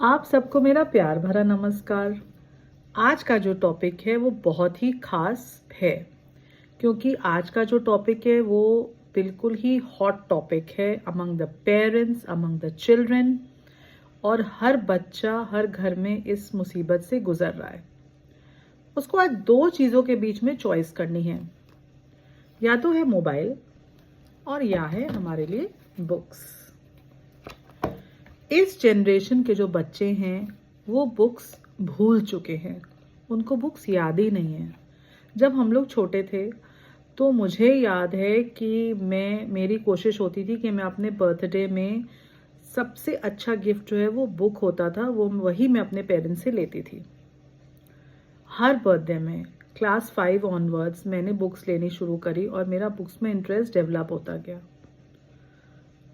आप सबको मेरा प्यार भरा नमस्कार। आज का जो टॉपिक है वो बहुत ही खास है, क्योंकि आज का जो टॉपिक है वो बिल्कुल ही हॉट टॉपिक है among the parents, among the children. और हर बच्चा हर घर में इस मुसीबत से गुजर रहा है। उसको आज दो चीज़ों के बीच में चॉइस करनी है, या तो है मोबाइल और या है हमारे लिए बुक्स। इस जनरेशन के जो बच्चे हैं वो बुक्स भूल चुके हैं, उनको बुक्स याद ही नहीं है। जब हम लोग छोटे थे तो मुझे याद है कि मेरी कोशिश होती थी कि मैं अपने बर्थडे में सबसे अच्छा गिफ्ट जो है वो बुक होता था, वो वही मैं अपने पेरेंट्स से लेती थी। हर बर्थडे में क्लास 5 ऑनवर्ड्स मैंने बुक्स लेनी शुरू करी और मेरा बुक्स में इंटरेस्ट डेवलप होता गया।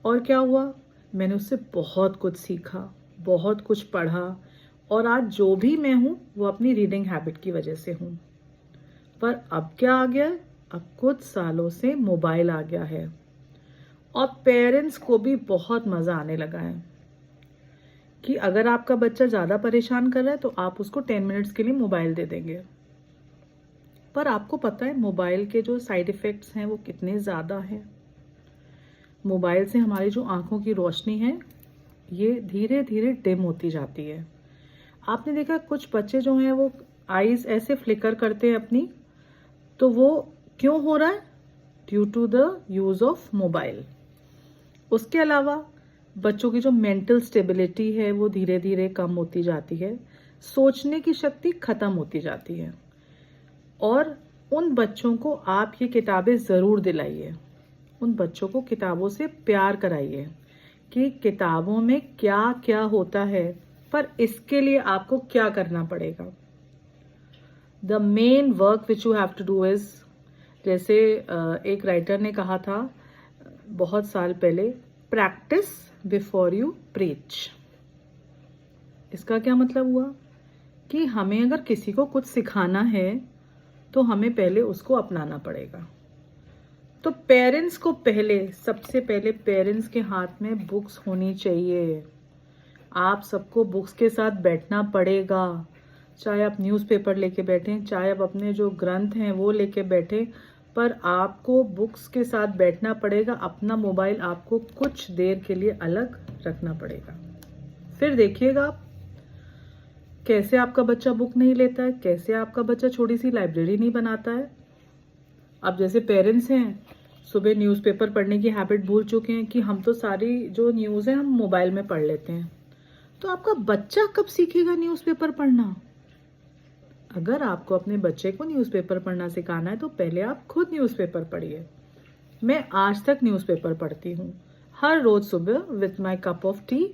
और क्या हुआ, मैंने उससे बहुत कुछ सीखा, बहुत कुछ पढ़ा, और आज जो भी मैं हूँ वो अपनी रीडिंग हैबिट की वजह से हूँ। पर अब क्या आ गया, अब कुछ सालों से मोबाइल आ गया है और पेरेंट्स को भी बहुत मज़ा आने लगा है कि अगर आपका बच्चा ज़्यादा परेशान कर रहा है तो आप उसको 10 मिनट्स के लिए मोबाइल दे देंगे। पर आपको पता है मोबाइल के जो साइड इफ़ेक्ट्स हैं वो कितने ज़्यादा हैं। मोबाइल से हमारी जो आँखों की रोशनी है ये धीरे धीरे डिम होती जाती है। आपने देखा कुछ बच्चे जो हैं वो आईज ऐसे फ्लिकर करते हैं अपनी, तो वो क्यों हो रहा है? Due to the use of mobile. उसके अलावा बच्चों की जो मेंटल स्टेबिलिटी है वो धीरे धीरे कम होती जाती है, सोचने की शक्ति खत्म होती जाती है। और उन बच्चों को आप ये किताबें ज़रूर दिलाइए, उन बच्चों को किताबों से प्यार कराइए कि किताबों में क्या क्या होता है, पर इसके लिए आपको क्या करना पड़ेगा। The main work which you have to do is, जैसे एक राइटर ने कहा था बहुत साल पहले, प्रैक्टिस बिफोर यू प्रीच। इसका क्या मतलब हुआ कि हमें अगर किसी को कुछ सिखाना है तो हमें पहले उसको अपनाना पड़ेगा। तो पेरेंट्स को सबसे पहले पेरेंट्स के हाथ में बुक्स होनी चाहिए। आप सबको बुक्स के साथ बैठना पड़ेगा, चाहे आप न्यूज़पेपर लेके बैठें, चाहे आप अपने जो ग्रंथ हैं वो लेके बैठें, पर आपको बुक्स के साथ बैठना पड़ेगा। अपना मोबाइल आपको कुछ देर के लिए अलग रखना पड़ेगा। फिर देखिएगा आप कैसे आपका बच्चा बुक नहीं लेता है, कैसे आपका बच्चा छोटी सी लाइब्रेरी नहीं बनाता है। अब जैसे पेरेंट्स हैं, सुबह न्यूज़पेपर पढ़ने की हैबिट भूल चुके हैं कि हम तो सारी जो न्यूज़ है हम मोबाइल में पढ़ लेते हैं। तो आपका बच्चा कब सीखेगा न्यूज़पेपर पढ़ना? अगर आपको अपने बच्चे को न्यूज़पेपर पढ़ना सिखाना है तो पहले आप खुद न्यूज़पेपर पढ़िए। मैं आज तक न्यूज़पेपर पढ़ती हूँ। हर रोज़ सुबह with my cup of T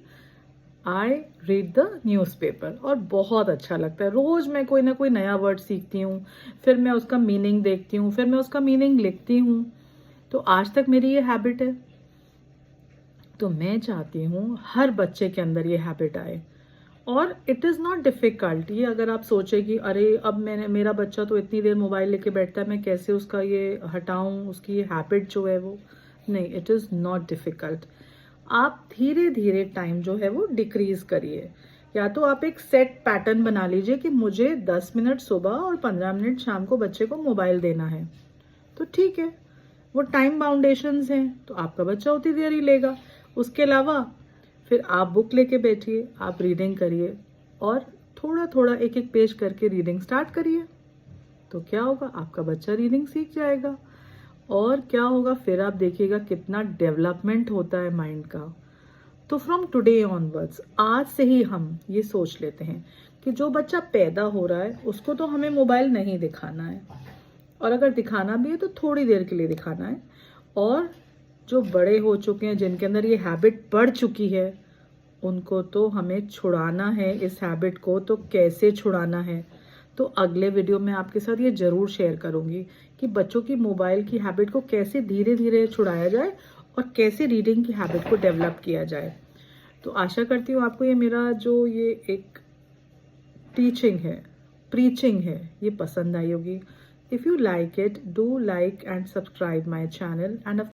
I read the newspaper, और बहुत अच्छा लगता है। रोज़ मैं कोई ना कोई नया वर्ड सीखती हूँ, फिर मैं उसका मीनिंग देखती हूँ, फिर मैं उसका मीनिंग लिखती हूँ। तो आज तक मेरी ये हैबिट है। तो मैं चाहती हूँ हर बच्चे के अंदर ये हैबिट आए। और इट इज़ नॉट डिफ़िकल्ट। ये अगर आप सोचें कि अरे अब मेरा बच्चा तो इतनी देर मोबाइल लेके बैठता है, मैं कैसे उसका ये हटाऊँ, उसकी ये हैबिट जो है वो, नहीं, इट इज़ नॉट डिफ़िकल्ट। आप धीरे धीरे टाइम जो है वो डिक्रीज़ करिए। या तो आप एक सेट पैटर्न बना लीजिए कि मुझे 10 मिनट सुबह और 15 मिनट शाम को बच्चे को मोबाइल देना है, तो ठीक है, वो टाइम बाउंडेशंस हैं, तो आपका बच्चा उतनी देर ही लेगा। उसके अलावा फिर आप बुक लेके बैठिए, आप रीडिंग करिए, और थोड़ा थोड़ा एक एक पेज करके रीडिंग स्टार्ट करिए। तो क्या होगा, आपका बच्चा रीडिंग सीख जाएगा। और क्या होगा, फिर आप देखिएगा कितना डेवलपमेंट होता है माइंड का। तो फ्रॉम टुडे ऑनवर्ड्स, आज से ही हम ये सोच लेते हैं कि जो बच्चा पैदा हो रहा है उसको तो हमें मोबाइल नहीं दिखाना है, और अगर दिखाना भी है तो थोड़ी देर के लिए दिखाना है। और जो बड़े हो चुके हैं, जिनके अंदर ये हैबिट पड़ चुकी है, उनको तो हमें छुड़ाना है इस हैबिट को। तो कैसे छुड़ाना है, तो अगले वीडियो में आपके साथ ये ज़रूर शेयर करूँगी कि बच्चों की मोबाइल की हैबिट को कैसे धीरे धीरे छुड़ाया जाए और कैसे रीडिंग की हैबिट को डेवलप किया जाए। तो आशा करती हूँ आपको ये मेरा जो ये एक टीचिंग है, प्रीचिंग है, ये पसंद आई होगी। If you like it, do like and subscribe my channel, and of